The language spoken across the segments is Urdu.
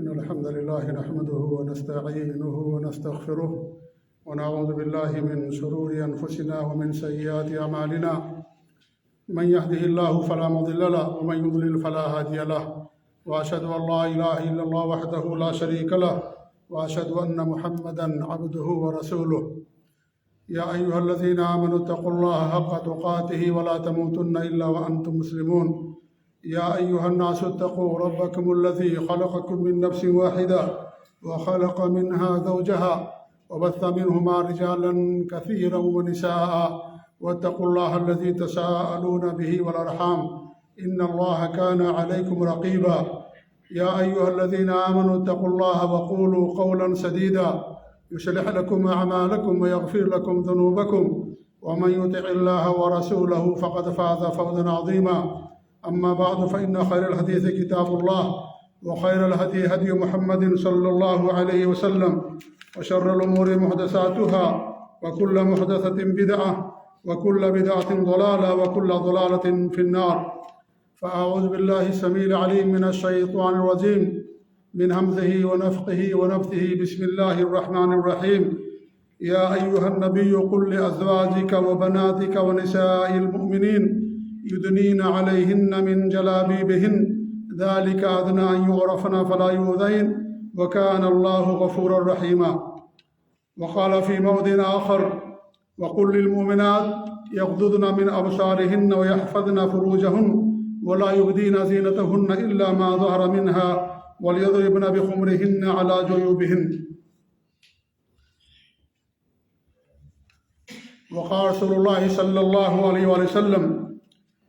إن الحمد لله نحمده ونستعينه ونستغفره ونعوذ بالله من شرور أنفسنا ومن سيئات أعمالنا من يهده الله فلا مضل له ومن يضلل فلا هادي له وأشهد أن لا إله إلا الله وحده لا شريك له وأشهد أن محمدا عبده ورسوله يا أيها الذين آمنوا اتقوا الله حق تقاته ولا تموتن إلا وأنتم مسلمون يا أيها الناس اتقوا ربكم الذي خلقكم من نفس واحدة وخلق منها زوجها وبث منهما رجالا كثيرا ونساء واتقوا الله الذي تساءلون به والأرحام إن الله كان عليكم رقيبا يا أيها الذين آمنوا اتقوا الله وقولوا قولا سديدا يصلح لكم أعمالكم ويغفر لكم ذنوبكم ومن يطع الله ورسوله فقد فاز فوزا عظيما أما بعد فإن خير الحديث كتاب الله وخير الهدي هدي محمد صلى الله عليه وسلم وشر الأمور محدثاتها وكل محدثة بدعة وكل بدعة ضلالة وكل ضلالة في النار فأعوذ بالله السميع العليم من الشيطان الرجيم من همزه ونفخه ونفثه بسم الله الرحمن الرحيم يا أيها النبي قل لأزواجك وبناتك ونساء المؤمنين يدنين عليهن من جلابيبهن ذلك أدنى أن يعرفن فلا يؤذين وكان الله غفورا رحيما وقال في موضع آخر وقل للمؤمنات يغضضن من أبصارهن ويحفظن فروجهن ولا يبدين زينتهن إلا ما ظهر منها وليضربن بخمرهن على جيوبهن وقال رسول الله صلى الله عليه وسلم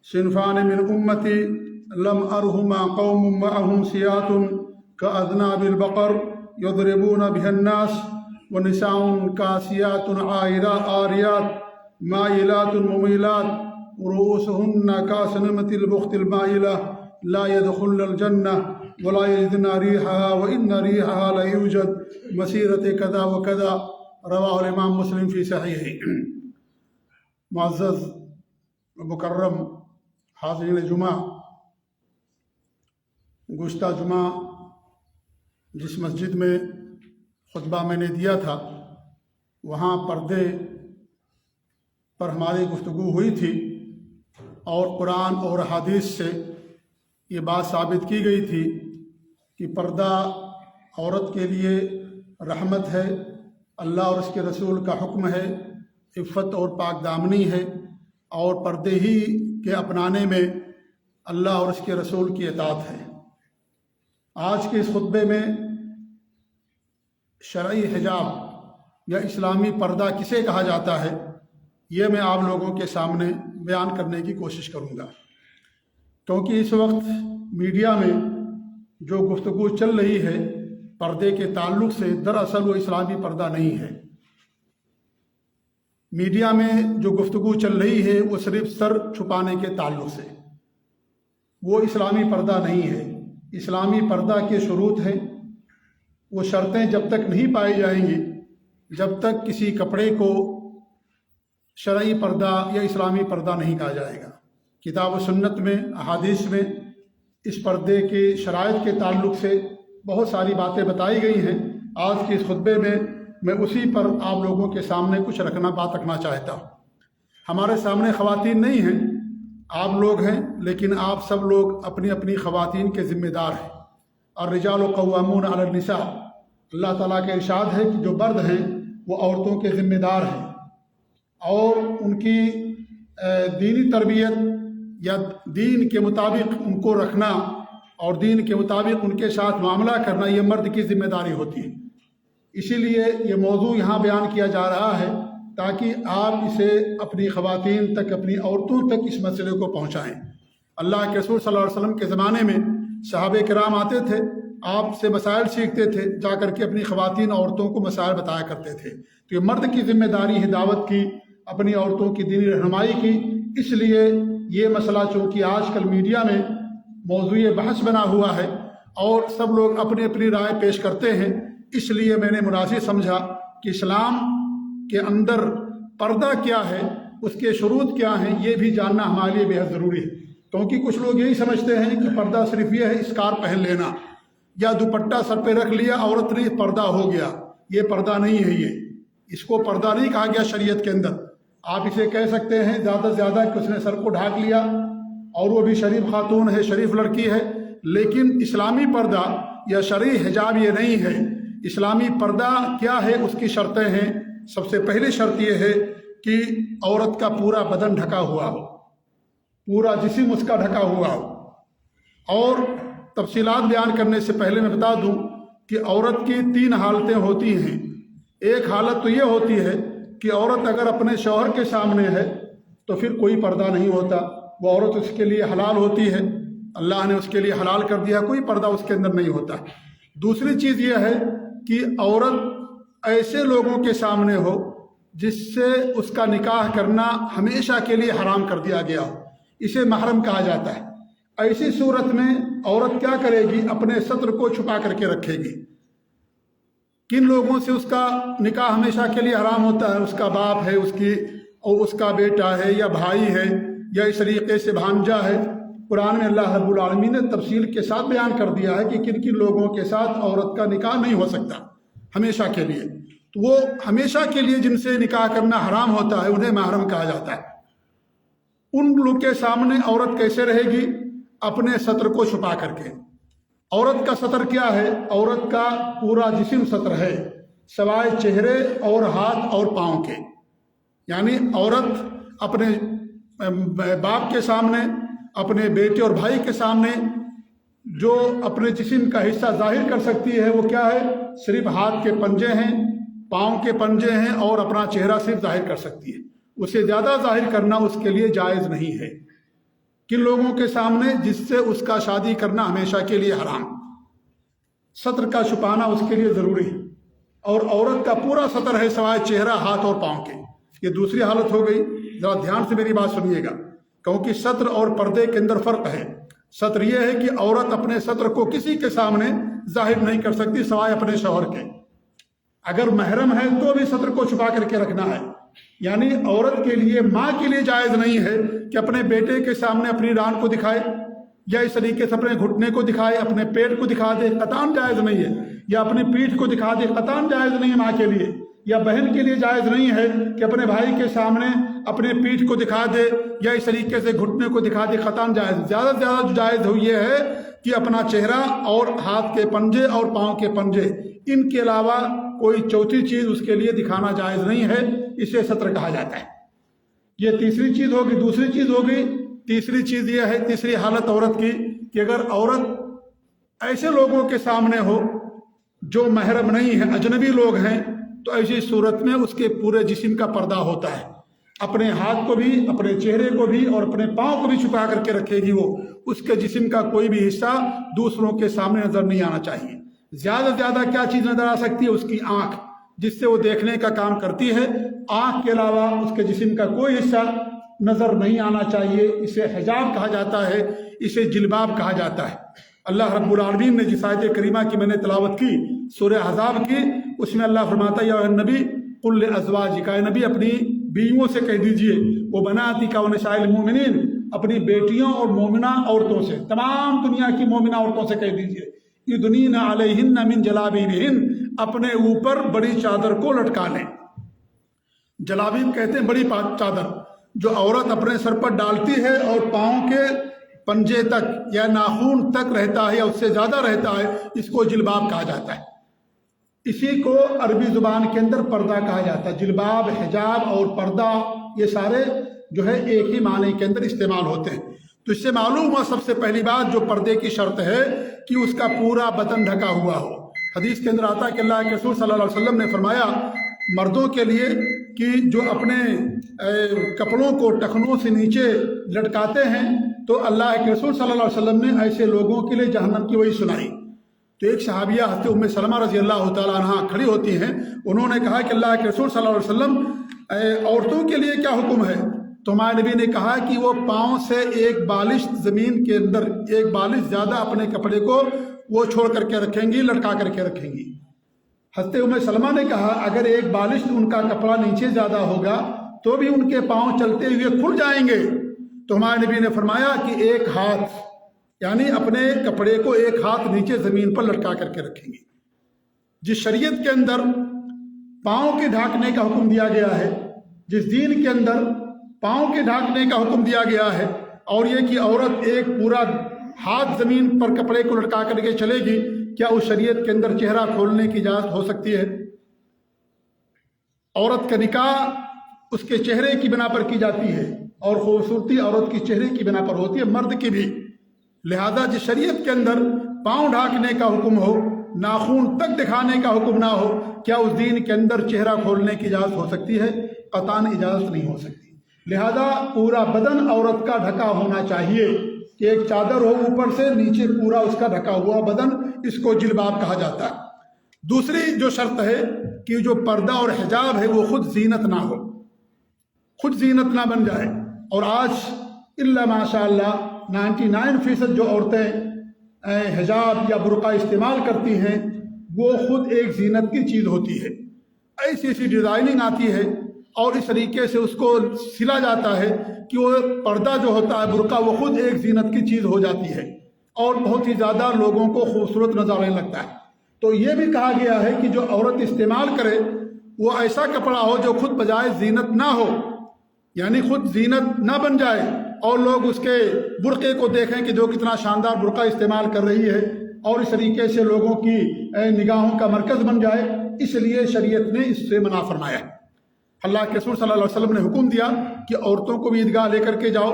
صنفان من أمتي لم أرهما قوم معهم سيات كأذناب البقر يضربون بها الناس ونساء كاسيات عاريات مائلات مميلات رؤوسهن كأسنمة البخت المائلة لا يدخلن الجنة ولا يجدن ريحها وإن ريحها لا يوجد مسيرة كذا وكذا رواه الإمام مسلم في صحيحه. معزز مکرم حاضرین جمعہ، گزشتہ جمعہ جس مسجد میں خطبہ میں نے دیا تھا وہاں پردے پر ہماری گفتگو ہوئی تھی اور قرآن اور حدیث سے یہ بات ثابت کی گئی تھی کہ پردہ عورت کے لیے رحمت ہے، اللہ اور اس کے رسول کا حکم ہے، عفت اور پاک دامنی ہے، اور پردے ہی کے اپنانے میں اللہ اور اس کے رسول کی اطاعت ہے۔ آج کے اس خطبے میں شرعی حجاب یا اسلامی پردہ کسے کہا جاتا ہے یہ میں آپ لوگوں کے سامنے بیان کرنے کی کوشش کروں گا، کیونکہ اس وقت میڈیا میں جو گفتگو چل رہی ہے پردے کے تعلق سے دراصل وہ اسلامی پردہ نہیں ہے۔ میڈیا میں جو گفتگو چل رہی ہے وہ صرف سر چھپانے کے تعلق سے، وہ اسلامی پردہ نہیں ہے۔ اسلامی پردہ کے شروط ہیں، وہ شرطیں جب تک نہیں پائی جائیں گی جب تک کسی کپڑے کو شرعی پردہ یا اسلامی پردہ نہیں کہا جائے گا۔ کتاب و سنت میں، احادیث میں اس پردے کے شرائط کے تعلق سے بہت ساری باتیں بتائی گئی ہیں۔ آج کے اس خطبے میں میں اسی پر آپ لوگوں کے سامنے کچھ بات رکھنا چاہتا ہوں۔ ہمارے سامنے خواتین نہیں ہیں، آپ لوگ ہیں، لیکن آپ سب لوگ اپنی اپنی خواتین کے ذمہ دار ہیں۔ الرجال قوامون علی النساء، اللہ تعالیٰ کا ارشاد ہے کہ جو مرد ہیں وہ عورتوں کے ذمہ دار ہیں، اور ان کی دینی تربیت یا دین کے مطابق ان کو رکھنا اور دین کے مطابق ان کے ساتھ معاملہ کرنا یہ مرد کی ذمہ داری ہوتی ہے۔ اسی لیے یہ موضوع یہاں بیان کیا جا رہا ہے تاکہ آپ اسے اپنی خواتین تک، اپنی عورتوں تک اس مسئلے کو پہنچائیں۔ اللہ کے رسول صلی اللہ علیہ وسلم کے زمانے میں صحابہ کرام آتے تھے، آپ سے مسائل سیکھتے تھے، جا کر کے اپنی خواتین عورتوں کو مسائل بتایا کرتے تھے۔ تو یہ مرد کی ذمہ داری ہے دعوت کی، اپنی عورتوں کی دینی رہنمائی کی۔ اس لیے یہ مسئلہ چونکہ آج کل میڈیا میں موضوع بحث بنا ہوا ہے اور سب لوگ اپنی اپنی رائے پیش کرتے ہیں، اس لیے میں نے مناسب سمجھا کہ اسلام کے اندر پردہ کیا ہے، اس کے شروط کیا ہیں، یہ بھی جاننا ہمارے لیے بے حد ضروری ہے۔ کیونکہ کچھ لوگ یہی سمجھتے ہیں کہ پردہ صرف یہ ہے اسکار پہن لینا، یا دوپٹہ سر پہ رکھ لیا عورت نے پردہ ہو گیا، یہ پردہ نہیں ہے، اس کو پردہ نہیں کہا گیا شریعت کے اندر۔ آپ اسے کہہ سکتے ہیں زیادہ سے زیادہ کہ اس نے سر کو ڈھانک لیا اور وہ بھی شریف خاتون ہے، شریف لڑکی ہے، لیکن اسلامی پردہ یا شرعی حجاب یہ نہیں ہے۔ اسلامی پردہ کیا ہے، اس کی شرطیں ہیں۔ سب سے پہلی شرط یہ ہے کہ عورت کا پورا بدن ڈھکا ہوا ہو، پورا جسم اس کا ڈھکا ہوا ہو۔ اور تفصیلات بیان کرنے سے پہلے میں بتا دوں کہ عورت کی 3 حالتیں ہوتی ہیں۔ ایک حالت تو یہ ہوتی ہے کہ عورت اگر اپنے شوہر کے سامنے ہے تو پھر کوئی پردہ نہیں ہوتا، وہ عورت اس کے لیے حلال ہوتی ہے، اللہ نے اس کے لیے حلال کر دیا، کوئی پردہ اس کے اندر نہیں ہوتا۔ دوسری چیز یہ ہے کہ عورت ایسے لوگوں کے سامنے ہو جس سے اس کا نکاح کرنا ہمیشہ کے لیے حرام کر دیا گیا ہو، اسے محرم کہا جاتا ہے۔ ایسی صورت میں عورت کیا کرے گی، اپنے ستر کو چھپا کر کے رکھے گی۔ کن لوگوں سے اس کا نکاح ہمیشہ کے لیے حرام ہوتا ہے؟ اس کا باپ ہے، اس کا بیٹا ہے یا بھائی ہے یا اس طریقے سے بھانجا ہے۔ قرآن میں اللہ رب العالمین نے تفصیل کے ساتھ بیان کر دیا ہے کہ کن کن لوگوں کے ساتھ عورت کا نکاح نہیں ہو سکتا ہمیشہ کے لیے۔ تو وہ ہمیشہ کے لیے جن سے نکاح کرنا حرام ہوتا ہے انہیں محرم کہا جاتا ہے۔ ان لوگ کے سامنے عورت کیسے رہے گی؟ اپنے ستر کو چھپا کر کے۔ عورت کا ستر کیا ہے؟ عورت کا پورا جسم ستر ہے سوائے چہرے اور ہاتھ اور پاؤں کے۔ یعنی عورت اپنے باپ کے سامنے، اپنے بیٹے اور بھائی کے سامنے جو اپنے جسم کا حصہ ظاہر کر سکتی ہے وہ کیا ہے؟ صرف ہاتھ کے پنجے ہیں، پاؤں کے پنجے ہیں اور اپنا چہرہ صرف ظاہر کر سکتی ہے۔ اسے زیادہ ظاہر کرنا اس کے لیے جائز نہیں ہے۔ کن لوگوں کے سامنے؟ جس سے اس کا شادی کرنا ہمیشہ کے لیے حرام۔ ستر کا چھپانا اس کے لیے ضروری ہے، اور عورت کا پورا ستر ہے سوائے چہرہ، ہاتھ اور پاؤں کے۔ یہ دوسری حالت ہو گئی۔ ذرا دھیان سے میری بات سنیے گا، کیونکہ ستر اور پردے کے اندر فرق ہے۔ ستر یہ ہے کہ عورت اپنے ستر کو کسی کے سامنے ظاہر نہیں کر سکتی سوائے اپنے شوہر کے۔ اگر محرم ہے تو بھی ستر کو چھپا کر کے رکھنا ہے۔ یعنی عورت کے لیے، ماں کے لیے جائز نہیں ہے کہ اپنے بیٹے کے سامنے اپنی ران کو دکھائے یا اس طریقے سے اپنے گھٹنے کو دکھائے، اپنے پیٹ کو دکھا دے، قطعاً جائز نہیں ہے۔ یا اپنی پیٹھ کو دکھا دے، قطعاً جائز نہیں ہے ماں کے لیے۔ یا بہن کے لیے جائز نہیں ہے کہ اپنے بھائی کے سامنے اپنے پیٹھ کو دکھا دے یا اس طریقے سے گھٹنے کو دکھا دے، قطعاً جائز۔ زیادہ سے زیادہ جو جائز ہو یہ ہے کہ اپنا چہرہ اور ہاتھ کے پنجے اور پاؤں کے پنجے، ان کے علاوہ کوئی چوتھی چیز اس کے لیے دکھانا جائز نہیں ہے، اسے ستر کہا جاتا ہے۔ یہ تیسری چیز ہوگی۔ دوسری چیز ہوگی، تیسری چیز یہ ہے، تیسری حالت عورت کی، کہ اگر عورت ایسے لوگوں کے سامنے ہو جو محرم نہیں ہیں، اجنبی لوگ ہیں، تو ایسی صورت میں اس کے پورے جسم کا پردہ ہوتا ہے۔ اپنے ہاتھ کو بھی، اپنے چہرے کو بھی اور اپنے پاؤں کو بھی چھپا کر کے رکھے گی۔ وہ اس کے جسم کا کوئی بھی حصہ دوسروں کے سامنے نظر نہیں آنا چاہیے۔ زیادہ سے زیادہ کیا چیز نظر آ سکتی ہے؟ اس کی آنکھ، جس سے وہ دیکھنے کا کام کرتی ہے۔ آنکھ کے علاوہ اس کے جسم کا کوئی حصہ نظر نہیں آنا چاہیے۔ اسے حجاب کہا جاتا ہے، اسے جلباب کہا جاتا ہے۔ اللہ رب العالمین نے جس آیت کریمہ کی میں نے تلاوت کی، سورہ احزاب کی، اس میں اللہ فرماتا ہے، یا نبی قل لازواجک، اے نبی اپنی بیویوں سے کہہ دیجئے، وبناتک ونساء المؤمنین، اپنی بیٹیوں اور مومنہ عورتوں سے، تمام دنیا کی مومنہ عورتوں سے کہہ دیجئے، یدنین علیہن من جلابیبہن، اپنے اوپر بڑی چادر کو لٹکا لیں۔ جلابیب کہتے ہیں بڑی چادر جو عورت اپنے سر پر ڈالتی ہے اور پاؤں کے پنجے تک یا ناخون تک رہتا ہے یا اس سے زیادہ رہتا ہے، اس کو جلباب کہا جاتا ہے۔ اسی کو عربی زبان کے اندر پردہ کہا جاتا ہے۔ جلباب، حجاب اور پردہ یہ سارے جو ہے ایک ہی معنی کے اندر استعمال ہوتے ہیں۔ تو اس سے معلوم ہوا سب سے پہلی بات جو پردے کی شرط ہے کہ اس کا پورا بدن ڈھکا ہوا ہو۔ حدیث کے اندر آتا ہے کہ اللہ کے رسول صلی اللہ علیہ وسلم نے فرمایا مردوں کے لیے کہ جو اپنے کپڑوں کو ٹخنوں سے نیچے لٹکاتے ہیں، تو اللہ کے رسول صلی اللہ علیہ وسلم نے ایسے لوگوں کے لیے جہنم کی وہی سنائی۔ تو ایک صحابیہ حضرت ام سلمہ رضی اللہ تعالیٰ عنہ کھڑی ہوتی ہیں، انہوں نے کہا کہ اللہ کے رسول صلی اللہ علیہ وسلم عورتوں کے لیے کیا حکم ہے؟ تو ہمارے نبی نے کہا کہ وہ پاؤں سے ایک بالش زمین کے اندر، ایک بالش زیادہ اپنے کپڑے کو وہ چھوڑ کر کے رکھیں گی، لٹکا کر کے رکھیں گی۔ حضرت ام سلمہ نے کہا اگر ایک بالش ان کا کپڑا نیچے زیادہ ہوگا تو بھی ان کے پاؤں چلتے ہوئے کھل جائیں گے۔ تو ہمارے نبی نے فرمایا کہ ایک یعنی اپنے کپڑے کو ایک ہاتھ نیچے زمین پر لٹکا کر کے رکھیں گی۔ جس شریعت کے اندر پاؤں کے ڈھانکنے کا حکم دیا گیا ہے، جس دین کے اندر پاؤں کے ڈھانکنے کا حکم دیا گیا ہے، اور یہ کہ عورت ایک پورا ہاتھ زمین پر کپڑے کو لٹکا کر کے چلے گی، کیا اس شریعت کے اندر چہرہ کھولنے کی اجازت ہو سکتی ہے؟ عورت کا نکاح اس کے چہرے کی بنا پر کی جاتی ہے، اور خوبصورتی عورت کی چہرے کی بنا پر ہوتی ہے، مرد کی بھی۔ لہذا جس شریعت کے اندر پاؤں ڈھانکنے کا حکم ہو، ناخون تک دکھانے کا حکم نہ ہو، کیا اس دین کے اندر چہرہ کھولنے کی اجازت ہو سکتی ہے؟ قطعاً اجازت نہیں ہو سکتی۔ لہذا پورا بدن عورت کا ڈھکا ہونا چاہیے کہ ایک چادر ہو اوپر سے نیچے پورا اس کا ڈھکا ہوا بدن، اس کو جلباب کہا جاتا ہے۔ دوسری جو شرط ہے کہ جو پردہ اور حجاب ہے وہ خود زینت نہ ہو، خود زینت نہ بن جائے۔ اور آج الا ماشاء اللہ 99% جو عورتیں حجاب یا برقع استعمال کرتی ہیں وہ خود ایک زینت کی چیز ہوتی ہے۔ ایسی ایسی ڈیزائننگ آتی ہے اور اس طریقے سے اس کو سلا جاتا ہے کہ وہ پردہ جو ہوتا ہے برقع وہ خود ایک زینت کی چیز ہو جاتی ہے اور بہت ہی زیادہ لوگوں کو خوبصورت نظر آنے لگتا ہے۔ تو یہ بھی کہا گیا ہے کہ جو عورت استعمال کرے وہ ایسا کپڑا ہو جو خود بجائے زینت نہ ہو، یعنی خود زینت نہ بن جائے اور لوگ اس کے برقعے کو دیکھیں کہ جو کتنا شاندار برقع استعمال کر رہی ہے، اور اس طریقے سے لوگوں کی نگاہوں کا مرکز بن جائے۔ اس لیے شریعت نے اس سے منع فرمایا۔ اللہ کے رسول صلی اللہ علیہ وسلم نے حکم دیا کہ عورتوں کو بھی عیدگاہ لے کر کے جاؤ،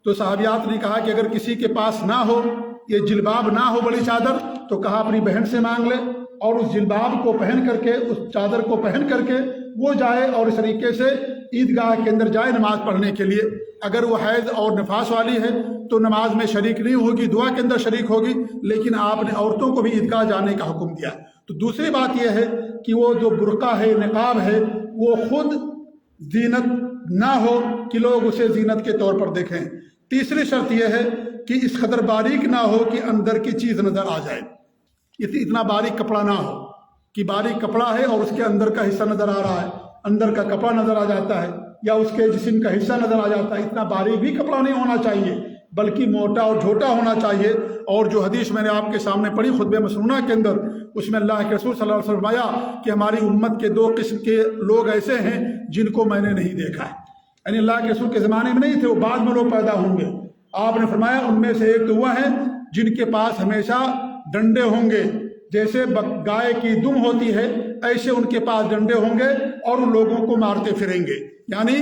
تو صحابیات نے کہا کہ اگر کسی کے پاس نہ ہو، یہ جلباب نہ ہو بڑی چادر، تو کہا اپنی بہن سے مانگ لے اور اس جلباب کو پہن کر کے، اس چادر کو پہن کر کے وہ جائے اور اس طریقے سے عیدگاہ کے اندر جائے نماز پڑھنے کے لیے۔ اگر وہ حیض اور نفاس والی ہے تو نماز میں شریک نہیں ہوگی، دعا کے اندر شریک ہوگی، لیکن آپ نے عورتوں کو بھی عیدگاہ جانے کا حکم دیا۔ تو دوسری بات یہ ہے کہ وہ جو برقع ہے، نقاب ہے، وہ خود زینت نہ ہو کہ لوگ اسے زینت کے طور پر دیکھیں۔ تیسری شرط یہ ہے کہ اس قدر باریک نہ ہو کہ اندر کی چیز نظر آ جائے، اتنا باریک کپڑا نہ ہو کہ باریک کپڑا ہے اور اس کے اندر کا حصہ نظر آ رہا ہے، اندر کا کپڑا نظر آ جاتا ہے یا اس کے جسم کا حصہ نظر آ جاتا ہے۔ اتنا باریک بھی کپڑا نہیں ہونا چاہیے، بلکہ موٹا اور جھوٹا ہونا چاہیے۔ اور جو حدیث میں نے آپ کے سامنے پڑھی خطبہ مسنونہ کے اندر، اس میں اللہ کے رسول صلی اللہ علیہ وسلم فرمایا کہ ہماری امت کے 2 قسم کے لوگ ایسے ہیں جن کو میں نے نہیں دیکھا ہے، یعنی اللہ کے رسول کے زمانے میں نہیں تھے، وہ بعد میں لوگ پیدا ہوں گے۔ آپ نے فرمایا ان میں سے ایک تو وہ ہیں جن کے پاس ہمیشہ ڈنڈے ہوں گے، جیسے گائے کی دم ہوتی ہے ایسے ان کے پاس ڈنڈے ہوں گے اور ان لوگوں کو مارتے پھریں گے، یعنی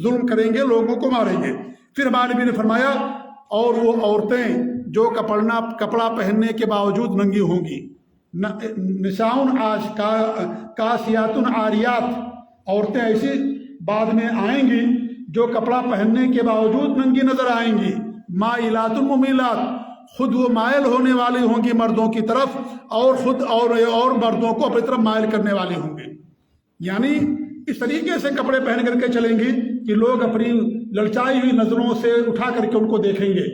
ظلم کریں گے، لوگوں کو ماریں گے۔ پھر ہمارے نبی نے فرمایا اور وہ عورتیں جو کپڑا پہننے کے باوجود ننگی ہوں گی، نساؤن کاسیات عاریات، عورتیں ایسی بعد میں آئیں گی جو کپڑا پہننے کے باوجود ننگی نظر آئیں گی، مائلات ممیلات، خود وہ مائل ہونے والی ہوں گی مردوں کی طرف اور خود اور مردوں کو اپنی طرف مائل کرنے والی ہوں گی، یعنی اس طریقے سے کپڑے پہن کر کے چلیں گی کہ لوگ اپنی للچائی ہوئی نظروں سے اٹھا کر کے ان کو دیکھیں گے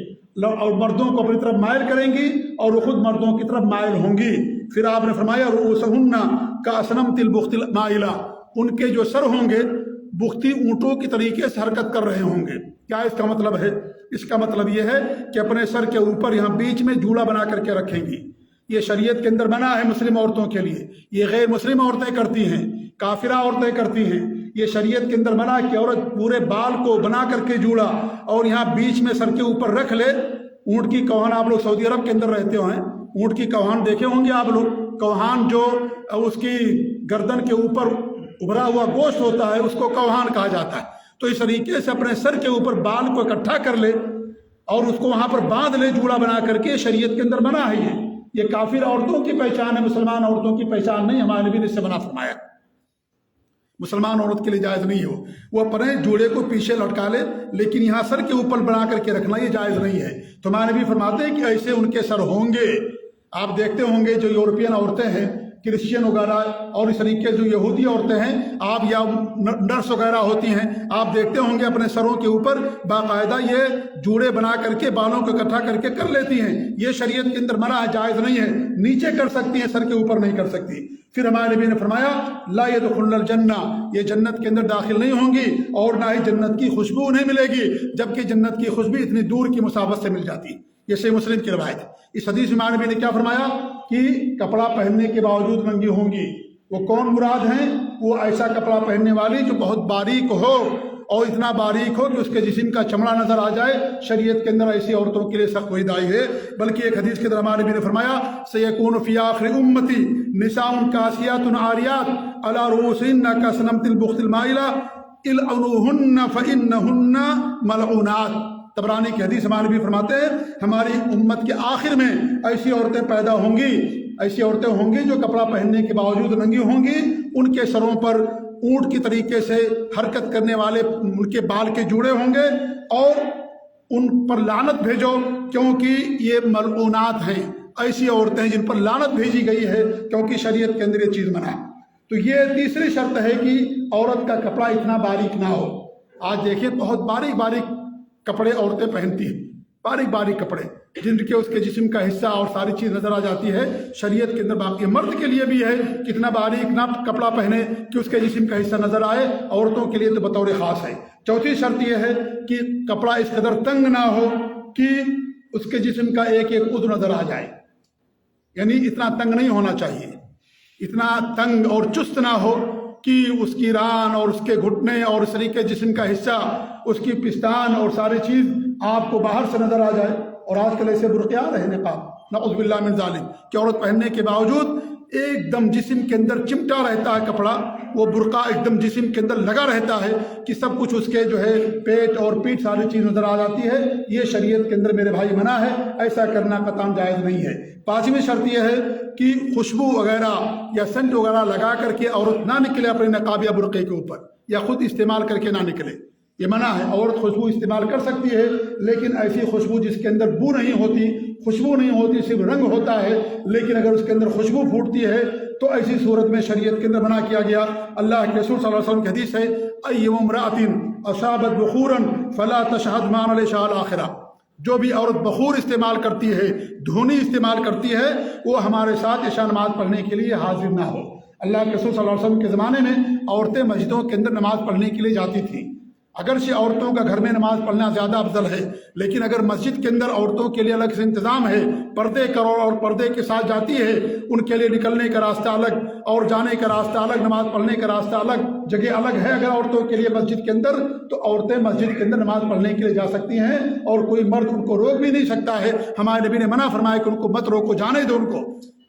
اور مردوں کو اپنی طرف مائل کریں گی اور وہ خود مردوں کی طرف مائل ہوں گی۔ پھر آپ نے فرمایا رؤوسہن کأسنمۃ البخت المائلہ، ان کے جو سر ہوں گے بختی اونٹوں کی طریقے سے حرکت کر رہے ہوں گے۔ کیا اس کا مطلب ہے؟ اس کا مطلب یہ ہے کہ اپنے سر کے اوپر یہاں بیچ میں جوڑا بنا کر کے رکھیں گی۔ یہ شریعت کے اندر منع ہے مسلم عورتوں کے لیے، یہ غیر مسلم عورتیں کرتی ہیں، کافرہ عورتیں کرتی ہیں۔ یہ شریعت کے اندر منع کہ عورت پورے بال کو بنا کر کے جوڑا اور یہاں بیچ میں سر کے اوپر رکھ لے۔ اونٹ کی کوہان، آپ لوگ سعودی عرب کے اندر رہتے ہیں، اونٹ کی کوہان دیکھے ہوں گے آپ لوگ، کوہان جو اس کی گردن کے اوپر ابھرا ہوا گوشت ہوتا ہے اس کو کوہان کہا جاتا ہے۔ تو اس طریقے سے اپنے سر کے اوپر بال کو اکٹھا کر لے اور اس کو وہاں پر باندھ لے جوڑا بنا کر کے، شریعت کے اندر منع ہے۔ یہ کافر عورتوں کی پہچان ہے، مسلمان عورتوں کی پہچان نہیں۔ ہمارے نبی نے اس سے منع فرمایا، مسلمان عورت کے لیے جائز نہیں ہو وہ اپنے جوڑے کو پیچھے لٹکا لے، لیکن یہاں سر کے اوپر بنا کر کے رکھنا یہ جائز نہیں ہے۔ تو ہمارے نبی فرماتے ہیں کہ ایسے ان کے سر ہوں گے۔ آپ دیکھتے ہوں گے جو یورپین عورتیں ہیں، کرسچین وغیرہ اور اس طریقے سے جو یہودی عورتیں ہیں، آپ یا نرس وغیرہ ہوتی ہیں، آپ دیکھتے ہوں گے اپنے سروں کے اوپر باقاعدہ یہ جوڑے بنا کر کے بالوں کو اکٹھا کر کے کر لیتی ہیں۔ یہ شریعت کے اندر منع ہے، جائز نہیں ہے۔ نیچے کر سکتی ہیں، سر کے اوپر نہیں کر سکتی۔ پھر ہمارے نبی نے فرمایا لا يدخلن الجنہ، یہ جنت کے اندر داخل نہیں ہوں گی اور نہ ہی جنت کی خوشبو انہیں ملے گی، جبکہ جنت کی خوشبو اتنی دور کی مسافت سے مل جاتی۔ یہ صحیح مسلم کی روایت ہے۔ اس حدیث میں ہمارے نبی نے کیا فرمایا کہ کپڑا پہننے کے باوجود ننگی ہوں گی۔ وہ کون مراد ہیں؟ وہ ایسا کپڑا پہننے والی جو بہت باریک ہو اور اتنا باریک ہو کہ اس کے جسم کا چمڑا نظر آ جائے۔ شریعت کے اندر ایسی عورتوں کے لیے سخت وعید آئی ہے۔ بلکہ ایک حدیث کے اندر ہمارے نبی نے فرمایا سیکون فی آخر امتی نساء کاسیات عاریات علی رؤوسہن کسنمۃ البخت المائلہ العنوہن فانہن ملعونات۔ طبرانی کی حدیث ہمارے نبی فرماتے ہیں ہماری امت کے آخر میں ایسی عورتیں پیدا ہوں گی، ایسی عورتیں ہوں گی جو کپڑا پہننے کے باوجود ننگی ہوں گی، ان کے سروں پر اونٹ کی طریقے سے حرکت کرنے والے ان کے بال کے جوڑے ہوں گے، اور ان پر لعنت بھیجو کیونکہ یہ ملعونات ہیں، ایسی عورتیں جن پر لعنت بھیجی گئی ہے کیونکہ شریعت کے اندر یہ چیز منع ہے۔ تو یہ تیسری شرط ہے کہ عورت کا کپڑا اتنا باریک نہ ہو۔ آج دیکھیں بہت باریک باریک کپڑے عورتیں پہنتی ہیں، باریک باریک کپڑے جن کے اس کے جسم کا حصہ اور ساری چیز نظر آ جاتی ہے۔ شریعت کے اندر باقی مرد کے لیے بھی ہے کتنا باریک نہ کپڑا پہنے کہ اس کے جسم کا حصہ نظر آئے، عورتوں کے لیے تو بطور خاص ہے۔ چوتھی شرط یہ ہے کہ کپڑا اس قدر تنگ نہ ہو کہ اس کے جسم کا ایک ایک عضو نظر آ جائے، یعنی اتنا تنگ نہیں ہونا چاہیے، اتنا تنگ اور چست نہ ہو کہ اس کی ران اور اس کے گھٹنے اور اس طریقے جسم کا حصہ، اس کی پستان اور ساری چیز آپ کو باہر سے نظر آ جائے۔ اور آج کل ایسے برقع آ رہے ہیں نقاب، نعوذ باللہ من ذالک، کہ عورت پہننے کے باوجود ایک دم جسم کے اندر چمٹا رہتا ہے کپڑا، وہ برقع ایک دم جسم کے اندر لگا رہتا ہے کہ سب کچھ اس کے جو ہے پیٹ اور پیٹھ ساری چیز نظر آ جاتی ہے۔ یہ شریعت کے اندر میرے بھائی منع ہے، ایسا کرنا قطعاً جائز نہیں ہے۔ پانچویں شرط یہ ہے کہ خوشبو وغیرہ یا سینٹ وغیرہ لگا کر کے عورت نہ نکلے اپنے نقاب یا برقعے کے اوپر، یا خود استعمال کر کے نہ نکلے، یہ منع ہے۔ عورت خوشبو استعمال کر سکتی ہے لیکن ایسی خوشبو جس کے اندر بو نہیں ہوتی، خوشبو نہیں ہوتی، صرف رنگ ہوتا ہے، لیکن اگر اس کے اندر خوشبو پھوٹتی ہے تو ایسی صورت میں شریعت کے اندر منع کیا گیا۔ اللہ کے رسول صلی اللہ علیہ وسلم کی حدیث ہے ایما امرأۃ اصابت بخورا فلا تشہد معنا العشاء الآخرہ، جو بھی عورت بخور استعمال کرتی ہے، دھونی استعمال کرتی ہے، وہ ہمارے ساتھ عشاء نماز پڑھنے کے لیے حاضر نہ ہو۔ اللہ کے رسول صلی اللہ علیہ وسلم کے زمانے میں عورتیں مسجدوں کے اندر نماز پڑھنے کے لیے جاتی تھیں۔ اگرچہ عورتوں کا گھر میں نماز پڑھنا زیادہ افضل ہے، لیکن اگر مسجد کے اندر عورتوں کے لیے الگ سے انتظام ہے، پردے کرو اور پردے کے ساتھ جاتی ہے، ان کے لیے نکلنے کا راستہ الگ اور جانے کا راستہ الگ، نماز پڑھنے کا راستہ الگ، جگہ الگ ہے اگر عورتوں کے لیے مسجد کے اندر، تو عورتیں مسجد کے اندر نماز پڑھنے کے لیے جا سکتی ہیں اور کوئی مرد ان کو روک بھی نہیں سکتا ہے۔ ہمارے نبی نے منع فرمایا کہ ان کو مت روکو، جانے دو ان کو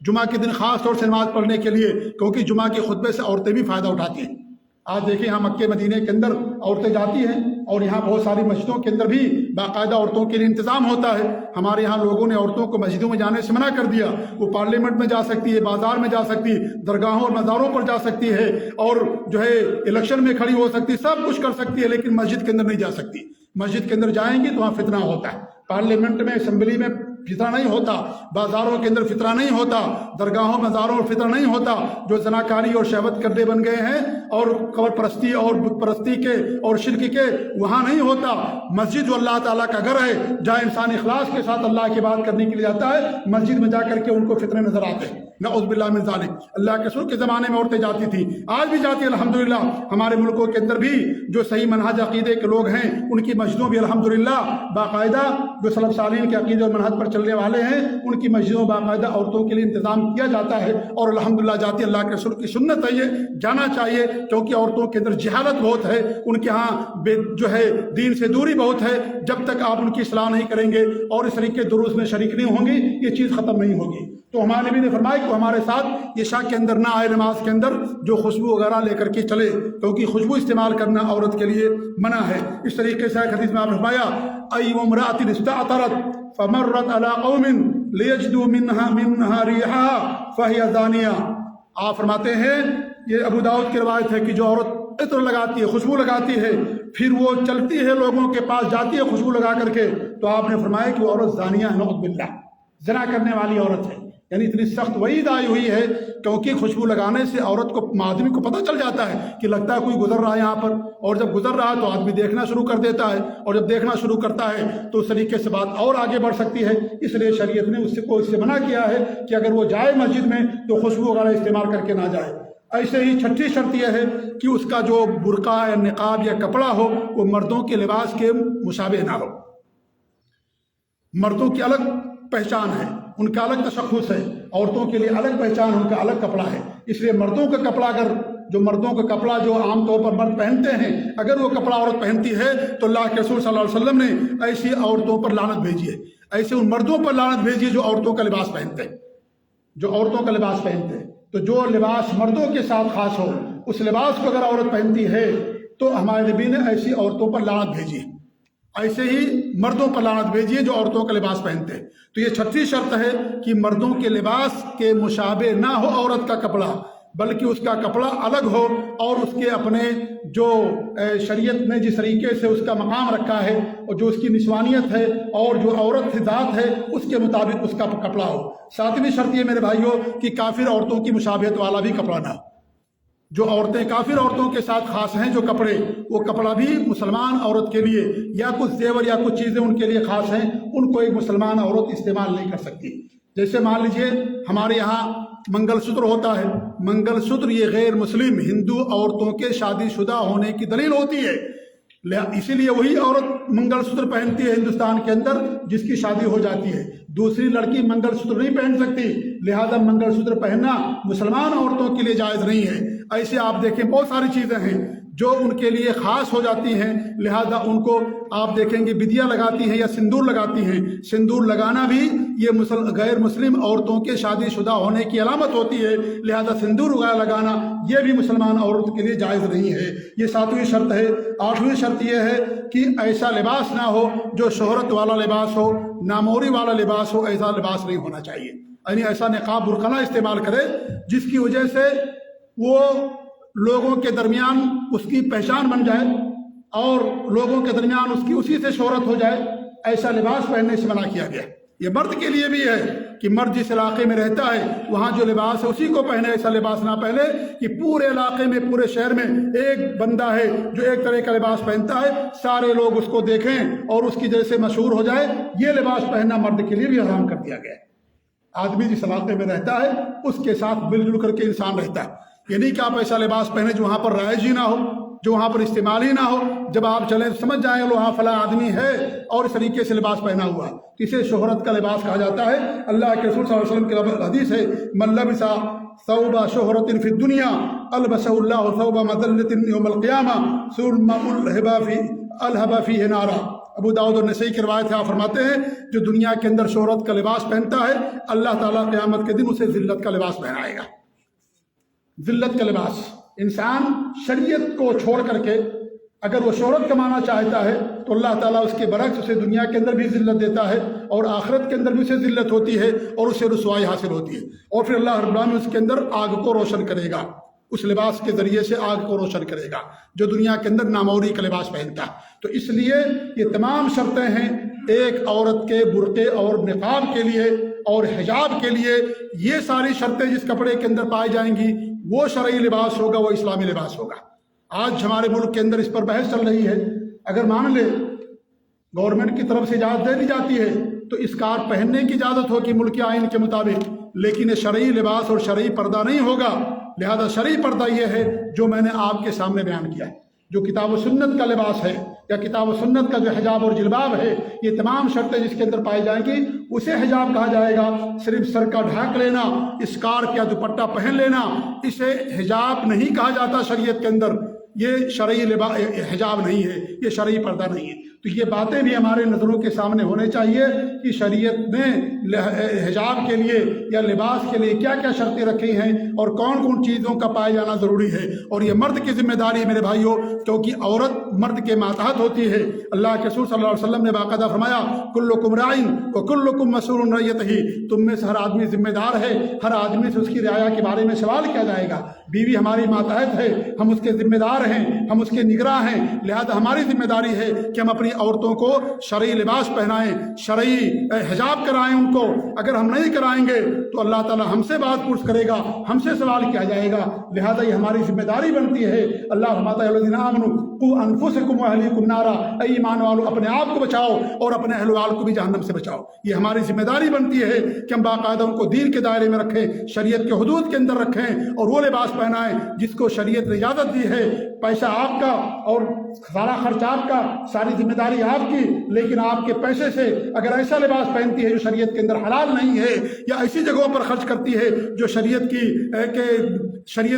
جمعہ کے دن خاص طور سے نماز پڑھنے کے لیے، کیونکہ جمعہ کے خطبے سے عورتیں بھی فائدہ اٹھاتی ہیں۔ آج دیکھیں یہاں مکے مدینے کے اندر عورتیں جاتی ہیں اور یہاں بہت ساری مسجدوں کے اندر بھی باقاعدہ عورتوں کے لیے انتظام ہوتا ہے۔ ہمارے یہاں لوگوں نے عورتوں کو مسجدوں میں جانے سے منع کر دیا، وہ پارلیمنٹ میں جا سکتی ہے، بازار میں جا سکتی ہے، درگاہوں اور مزاروں پر جا سکتی ہے، اور جو ہے الیکشن میں کھڑی ہو سکتی، سب کچھ کر سکتی ہے، لیکن مسجد کے اندر نہیں جا سکتی۔ مسجد کے اندر جائیں گی تو وہاں فتنہ ہوتا ہے، پارلیمنٹ میں، اسمبلی میں فتنہ نہیں ہوتا، بازاروں کے اندر فتنہ نہیں ہوتا، درگاہوں مزاروں میں فتنہ نہیں ہوتا۔ جو زناکاری اور شہوت کرنے بن گئے ہیں اور قبر پرستی اور بت پرستی کے اور شرک کے، وہاں نہیں ہوتا۔ مسجد جو اللہ تعالیٰ کا گھر ہے، جہاں انسان اخلاص کے ساتھ اللہ کی بات کرنے کے لیے جاتا ہے، مسجد میں جا کر کے ان کو فتنے نظر آتے ہیں، نعوذ باللہ من ذالک۔ اللہ کے رسول کے زمانے میں عورتیں جاتی تھیں، آج بھی جاتی ہیں الحمدللہ۔ ہمارے ملکوں کے اندر بھی جو صحیح منہج عقیدے کے لوگ ہیں، ان کی مسجدوں بھی الحمدللہ باقاعدہ، جو سلف صالحین کے عقیدے اور منہج پر چلنے والے ہیں، ان کی مسجدوں باقاعدہ عورتوں کے لیے انتظام کیا جاتا ہے اور الحمدللہ جاتی ہے۔ اللہ کے رسول کی سنت ہے، یہ جانا چاہیے، کیونکہ عورتوں کے اندر جہالت بہت ہے، ان کے ہاں جو ہے دین سے دوری بہت ہے۔ جب تک آپ ان کی اصلاح نہیں کریں گے اور اس طریقے دروس میں شریک نہیں ہوں گی، یہ چیز ختم نہیں ہوگی۔ تو ہمارے نبی نے فرمایا کہ ہمارے ساتھ عشاء کے اندر نہ آئے، نماز کے اندر جو خوشبو وغیرہ لے کر کے چلے، کیونکہ خوشبو استعمال کرنا عورت کے لیے منع ہے۔ اس طریقے سے ایک حدیث میں آپ نے فرمایا ای امرأۃ استعطرت فمرت علی قوم لیجدوا منها ریحها فہی زانیہ۔ آپ فرماتے ہیں، یہ ابو داؤد کی روایت ہے کہ جو عورت عطر لگاتی ہے، خوشبو لگاتی ہے، پھر وہ چلتی ہے لوگوں کے پاس، جاتی ہے خوشبو لگا کر کے، تو آپ نے فرمایا کہ وہ عورت زانیہ ہے، نعوذ باللہ، زنا کرنے والی عورت ہے۔ یعنی اتنی سخت وعید آئی ہوئی ہے، کیونکہ خوشبو لگانے سے عورت کو، آدمی کو پتہ چل جاتا ہے کہ لگتا ہے کوئی گزر رہا ہے یہاں پر، اور جب گزر رہا ہے تو آدمی دیکھنا شروع کر دیتا ہے، اور جب دیکھنا شروع کرتا ہے تو اس طریقے سے بات اور آگے بڑھ سکتی ہے۔ اس لیے شریعت نے اس سے منع کیا ہے کہ اگر وہ جائے مسجد میں تو خوشبو وغیرہ استعمال کر کے نہ جائے۔ ایسے ہی چھٹی شرط یہ ہے کہ اس کا جو برقع یا نقاب یا کپڑا ہو وہ مردوں کے لباس کے مشابہ نہ ہو۔ مردوں کی الگ پہچان ہے، ان کا الگ تشخص ہے، عورتوں کے لیے الگ پہچان، ان کا الگ کپڑا ہے۔ اس لیے مردوں کا کپڑا مردوں کا کپڑا جو عام طور پر مرد پہنتے ہیں، اگر وہ کپڑا عورت پہنتی ہے تو اللہ کے رسول صلی اللہ علیہ وسلم نے ایسی عورتوں پر لعنت بھیجی ہے، ایسے ان مردوں پر لعنت بھیجی ہے جو عورتوں کا لباس پہنتے ہیں، جو عورتوں کا لباس پہنتے ہیں۔ تو جو لباس مردوں کے ساتھ خاص ہو، اس لباس کو اگر عورت پہنتی ہے تو ہمارے نبی نے ایسی عورتوں پر لعنت بھیجی ہے، ایسے ہی مردوں پر لعنت بھیجی ہے جو عورتوں کا لباس پہنتے ہیں۔ تو یہ چھٹی شرط ہے کہ مردوں کے لباس کے مشابہ نہ ہو عورت کا کپڑا، بلکہ اس کا کپڑا الگ ہو اور اس کے اپنے جو شریعت نے جس طریقے سے اس کا مقام رکھا ہے اور جو اس کی نسوانیت ہے اور جو عورت ذات ہے اس کے مطابق اس کا کپڑا ہو۔ ساتویں شرط یہ میرے بھائیوں کہ کافر عورتوں کی مشابہت والا بھی کپڑا نہ ہو۔ جو عورتیں کافر عورتوں کے ساتھ خاص ہیں جو کپڑے، وہ کپڑا بھی مسلمان عورت کے لیے یا کچھ زیور یا کچھ چیزیں ان کے لیے خاص ہیں، ان کو ایک مسلمان عورت استعمال نہیں کر سکتی۔ جیسے مان لیجئے ہمارے یہاں منگل سوتر ہوتا ہے، منگل سوتر یہ غیر مسلم ہندو عورتوں کے شادی شدہ ہونے کی دلیل ہوتی ہے، اسی لیے وہی عورت منگل سوتر پہنتی ہے ہندوستان کے اندر جس کی شادی ہو جاتی ہے، دوسری لڑکی منگل سوتر نہیں پہن سکتی، لہذا منگل سوتر پہننا مسلمان عورتوں کے لیے جائز نہیں ہے۔ ایسے آپ دیکھیں بہت ساری چیزیں ہیں جو ان کے لیے خاص ہو جاتی ہیں، لہذا ان کو آپ دیکھیں گے بدیا لگاتی ہیں یا سندور لگاتی ہیں۔ سندور لگانا بھی یہ غیر مسلم عورتوں کے شادی شدہ ہونے کی علامت ہوتی ہے، لہذا سندور وغیرہ لگانا یہ بھی مسلمان عورت کے لیے جائز نہیں ہے۔ یہ ساتویں شرط ہے۔ آٹھویں شرط یہ ہے کہ ایسا لباس نہ ہو جو شہرت والا لباس ہو، ناموری والا لباس ہو، ایسا لباس نہیں ہونا چاہیے، یعنی ایسا نقاب برقع نہ استعمال کرے جس کی وجہ سے وہ لوگوں کے درمیان اس کی پہچان بن جائے اور لوگوں کے درمیان اس کی اسی سے شہرت ہو جائے۔ ایسا لباس پہننے سے منع کیا گیا۔ یہ مرد کے لیے بھی ہے کہ مرد جس علاقے میں رہتا ہے وہاں جو لباس ہے اسی کو پہنے، ایسا لباس نہ پہنے کہ پورے علاقے میں پورے شہر میں ایک بندہ ہے جو ایک طرح کا لباس پہنتا ہے، سارے لوگ اس کو دیکھیں اور اس کی وجہ سے مشہور ہو جائے۔ یہ لباس پہننا مرد کے لیے بھی حرام کر دیا گیا ہے۔ آدمی جس علاقے میں رہتا ہے اس کے ساتھ مل جل کر کے انسان رہتا ہے، یہ نہیں کہ آپ ایسا لباس پہنے جو وہاں پر رائج ہی نہ ہو، جو وہاں پر استعمال ہی نہ ہو، جب آپ چلیں سمجھ جائیں وہاں فلاں آدمی ہے اور اس طریقے سے لباس پہنا ہوا، اسے شہرت کا لباس کہا جاتا ہے۔ اللہ کے رسول صلی اللہ علیہ وسلم کی حدیث ہے من لبس ثوب شہرت فی الدنیا البسہ اللہ ثوب مذلۃ یوم القیامہ ثم الہب فیہ نارا۔ ابو داؤد اور نسائی کی روایت ہے، آپ فرماتے ہیں جو دنیا کے اندر شہرت کا لباس پہنتا ہے اللہ تعالیٰ قیامت کے دن اسے ذلت کا لباس پہنائے گا۔ ذلت کا لباس، انسان شریعت کو چھوڑ کر کے اگر وہ شہرت کمانا چاہتا ہے تو اللہ تعالیٰ اس کے برعکس اسے دنیا کے اندر بھی ذلت دیتا ہے اور آخرت کے اندر بھی اسے ذلت ہوتی ہے اور اسے رسوائی حاصل ہوتی ہے، اور پھر اللہ رب العالمین اس کے اندر آگ کو روشن کرے گا، اس لباس کے ذریعے سے آگ کو روشن کرے گا جو دنیا کے اندر ناموری کا لباس پہنتا ہے۔ تو اس لیے یہ تمام شرطیں ہیں ایک عورت کے برقعے اور نقاب کے لیے اور حجاب کے لیے۔ یہ ساری شرطیں جس کپڑے کے اندر پائی جائیں گی وہ شرعی لباس ہوگا، وہ اسلامی لباس ہوگا۔ آج ہمارے ملک کے اندر اس پر بحث چل رہی ہے، اگر مان لے گورنمنٹ کی طرف سے اجازت دے دی جاتی ہے تو اسکارف پہننے کی اجازت ہوگی ملکی آئین کے مطابق، لیکن یہ شرعی لباس اور شرعی پردہ نہیں ہوگا۔ لہذا شرعی پردہ یہ ہے جو میں نے آپ کے سامنے بیان کیا ہے، جو کتاب و سنت کا لباس ہے یا کتاب و سنت کا جو حجاب اور جلباب ہے، یہ تمام شرطیں جس کے اندر پائی جائیں گی اسے حجاب کہا جائے گا۔ صرف سر کا ڈھانک لینا، اسکارف یا دوپٹہ پہن لینا، اسے حجاب نہیں کہا جاتا شریعت کے اندر، یہ شرعی حجاب نہیں ہے، یہ شرعی پردہ نہیں ہے۔ تو یہ باتیں بھی ہمارے نظروں کے سامنے ہونے چاہیے کہ شریعت نے حجاب کے لیے یا لباس کے لیے کیا کیا شرطیں رکھی ہیں اور کون کون چیزوں کا پائے جانا ضروری ہے، اور یہ مرد کی ذمہ داری ہے میرے بھائیوں، کیونکہ عورت مرد کے ماتحت ہوتی ہے۔ اللہ کے رسول صلی اللہ علیہ وسلم نے باقاعدہ فرمایا کلکم راعٍ وکلکم مسئول عن رعیتہ، تم میں سے ہر آدمی ذمہ دار ہے، ہر آدمی سے اس کی رعایا کے بارے میں سوال کیا جائے گا۔ بیوی ہماری ماتحت ہے، ہم اس کے ذمہ دار ہیں، ہم اس کے نگراں ہیں، لہذا ہماری ذمہ داری ہے کہ ہم اپنی عورتوں کو شرعی لباس پہنائیں، شرعی حجاب کرائیں ان کو۔ اگر ہم نہیں کرائیں گے تو اللہ تعالیٰ ہم سے بات پرس کرے گا، ہم سے سوال کیا جائے گا، لہذا یہ ہماری ذمہ داری بنتی ہے۔ اللہ فرماتا ہے الذین آمنوا قوا انفسکم واہلیکم نارا، اے ایمان والو اپنے آپ کو بچاؤ اور اپنے اہل وال کو بھی جہنم سے بچاؤ۔ یہ ہماری ذمہ داری بنتی ہے کہ ہم باقاعدہ ان کو دین کے دائرے میں رکھیں، شریعت کے حدود کے اندر رکھیں اور وہ لباس پہنائیں جس کو شریعت نے اجازت دی ہے۔ پیسہ آپ کا اور سارا خرچ آپ کا، ساری ذمہ داری آپ کی، لیکن آپ کے پیسے سے اگر ایسا لباس پہنتی ہے جو شریعت کے اندر حلال نہیں ہے، یا ایسی جگہوں پر خرچ کرتی ہے جو شریعت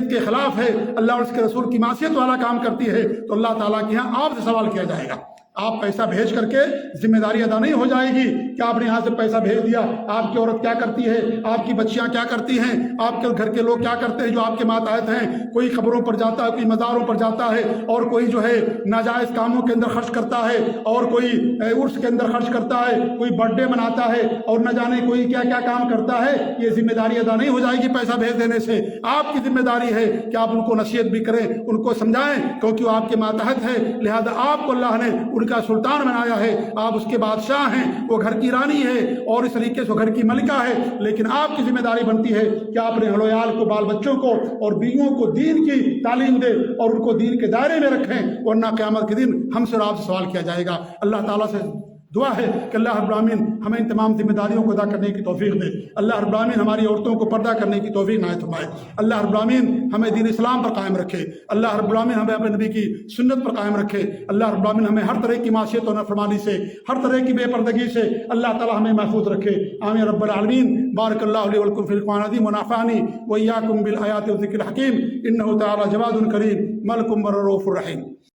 کے خلاف ہے، اللہ اور اس کے رسول کی معصیت والا کام کرتی ہے، تو اللہ تعالیٰ کے یہاں آپ سے سوال کیا جائے گا۔ آپ پیسہ بھیج کر کے ذمہ داری ادا نہیں ہو جائے گی کہ آپ نے یہاں سے پیسہ بھیج دیا، آپ کی عورت کیا کرتی ہے، آپ کی بچیاں کیا کرتی ہیں، آپ کے گھر کے لوگ کیا کرتے ہیں جو آپ کے ماتحت ہیں، کوئی قبروں پر جاتا ہے، کوئی مزاروں پر جاتا ہے، اور کوئی جو ہے ناجائز کاموں کے اندر خرچ کرتا ہے، اور کوئی عرس کے اندر خرچ کرتا ہے، کوئی برتھ ڈے مناتا ہے، اور نہ جانے کوئی کیا کیا کام کرتا ہے۔ یہ ذمہ داری ادا نہیں ہو جائے گی پیسہ بھیج دینے سے۔ آپ کی ذمہ داری ہے کہ آپ ان کو نصیحت بھی کریں، ان کو سمجھائیں، کیونکہ وہ آپ کے ماتحت ہے، لہذا آپ کو اللہ نے ان کا سلطان بنایا ہے، آپ اس کے بادشاہ ہیں، وہ گھر کی رانی ہے، اور اس طریقے سے گھر کی ملکہ ہے، لیکن آپ کی ذمہ داری بنتی ہے کہ آپ اپنے اہل و عیال کو، بال بچوں کو اور بیویوں کو دین کی تعلیم دیں اور ان کو دین کے دائرے میں رکھیں، ورنہ قیامت کے دن ہم سے اور آپ سے سوال کیا جائے گا۔ اللہ تعالیٰ سے دعا ہے کہ اللہ رب العالمین ہمیں ان تمام ذمہ داریوں کو ادا کرنے کی توفیق دے۔ اللہ رب العالمین ہماری عورتوں کو پردہ کرنے کی توفیق عنایت فرمائے۔ اللہ رب العالمین ہمیں دین اسلام پر قائم رکھے۔ اللہ رب العالمین ہمیں اپنے نبی کی سنت پر قائم رکھے۔ اللہ رب العالمین ہمیں ہر طرح کی معصیت اور نافرمانی سے، ہر طرح کی بے پردگی سے اللہ تعالی ہمیں محفوظ رکھے۔ آمین رب العالمین۔ بارک اللہ لی ولکم فی القرآن العظیم ونفعنی وإیاکم بالآیات والذکر الحکیم، انہ تعالی جواد کریم ملک بر رؤوف رحیم۔